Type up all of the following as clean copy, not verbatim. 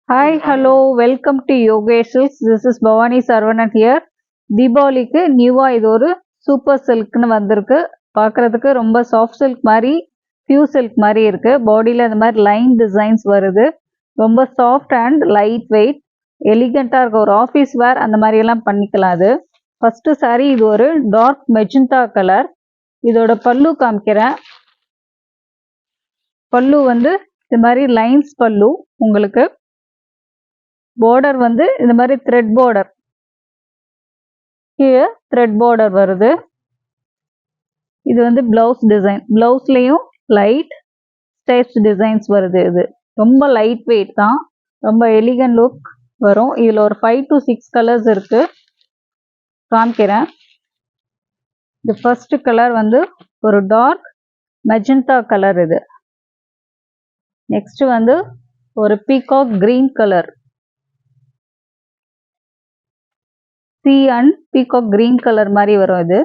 Hi, hello, welcome to Yogeshils. This is Bhavani Sarvanan here. தீபாவளிக்கு நியூவா இது ஒரு சூப்பர் சில்க்னு வந்திருக்கு. பார்க்கறதுக்கு ரொம்ப சாஃப்ட் சில்க் மாதிரி பியூர் சில்க் மாதிரி இருக்கு. பாடியில் இந்த மாதிரி லைன் டிசைன்ஸ் வருது. ரொம்ப சாஃப்ட் அண்ட் லைட் வெயிட் எலிகண்ட்டாக இருக்க ஒரு ஆஃபீஸ் வேர் அந்த மாதிரி எல்லாம் பண்ணிக்கலாம். அது ஃபஸ்ட்டு சாரீ இது ஒரு டார்க் மெஜந்தா கலர். இதோட பல்லு காமிக்கிறேன். பல்லு வந்து இது மாதிரி லைன்ஸ் பல்லு. உங்களுக்கு border வந்து இந்த மாதிரி thread border, here thread border வருது. இது வந்து blouse design, blouseலயும் light stripes designs வருது. இது ரொம்ப light weight தான், ரொம்ப elegant look வரும். இதில் ஒரு 5 to 6 colors இருக்கு, காமிக்கிறேன். இந்த first color வந்து ஒரு dark magenta color. இது next வந்து ஒரு peacock green color, sea and peacock green color மாதிரி வரும். இது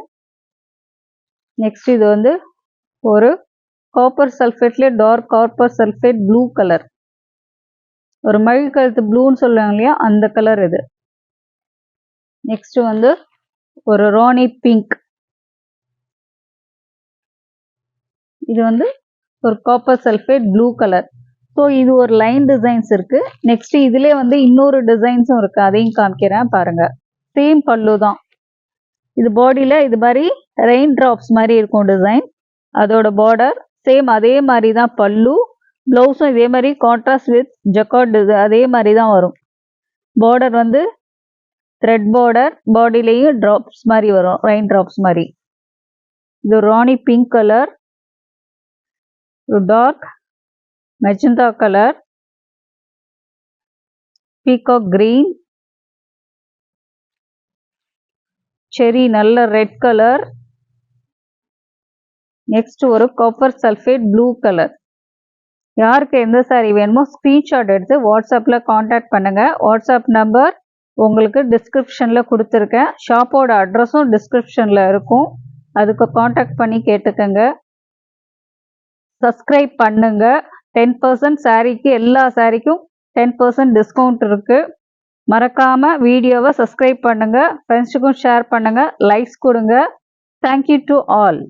next இது வந்து ஒரு காப்பர் சல்ஃபேட்ல dark copper sulphate blue colour, ஒரு மயில் கழுத்து ப்ளூன்னு சொல்லுவாங்க இல்லையா, அந்த கலர். இது நெக்ஸ்ட் வந்து ஒரு ராணி பிங்க். இது வந்து ஒரு copper sulphate blue colour. So இது ஒரு லைன் டிசைன்ஸ் இருக்கு. நெக்ஸ்ட் இதுலேயே வந்து இன்னொரு டிசைன்ஸும் இருக்கு, அதையும் காமிக்கிறேன் பாருங்க. சேம் பல்லு தான். இது பாடியில் இது மாதிரி ரெயின் ட்ராப்ஸ் மாதிரி இருக்கும் டிசைன். அதோட பார்டர் சேம் அதே மாதிரி தான். பல்லு ப்ளவுஸும் இதே மாதிரி கான்ட்ராஸ்ட் வித் ஜக்கார்ட் அதே மாதிரி தான் வரும். பார்டர் வந்து த்ரெட் பார்டர், பாடியிலையும் ட்ராப்ஸ் மாதிரி வரும், ரெயின் ட்ராப்ஸ் மாதிரி. இது ராணி பிங்க் கலர், ஒரு dark magenta colour, peacock green, செரி நல்ல ரெட் கலர், நெக்ஸ்ட் ஒரு காப்பர் சல்ஃபேட் ப்ளூ கலர். யாருக்கு எந்த சாரீ வேணுமோ ஸ்க்ரீன்ஷாட் எடுத்து வாட்ஸ்அப்பில் காண்டாக்ட் பண்ணுங்கள். வாட்ஸ்அப் நம்பர் உங்களுக்கு டிஸ்கிரிப்ஷனில் கொடுத்துருக்கேன். ஷாப்போட அட்ரஸும் டிஸ்கிரிப்ஷனில் இருக்கும், அதுக்கு காண்டாக்ட் பண்ணி கேட்டுக்கோங்க. சப்ஸ்கிரைப் பண்ணுங்க. 10% சாரீக்கு, எல்லா சாரீக்கும் 10% டிஸ்கவுண்ட் இருக்குது. மறக்காமல் வீடியோவை சப்ஸ்கிரைப் பண்ணுங்கள், ஃப்ரெண்ட்ஸுக்கும் ஷேர் பண்ணுங்கள், லைக்ஸ் கொடுங்க. Thank you to all.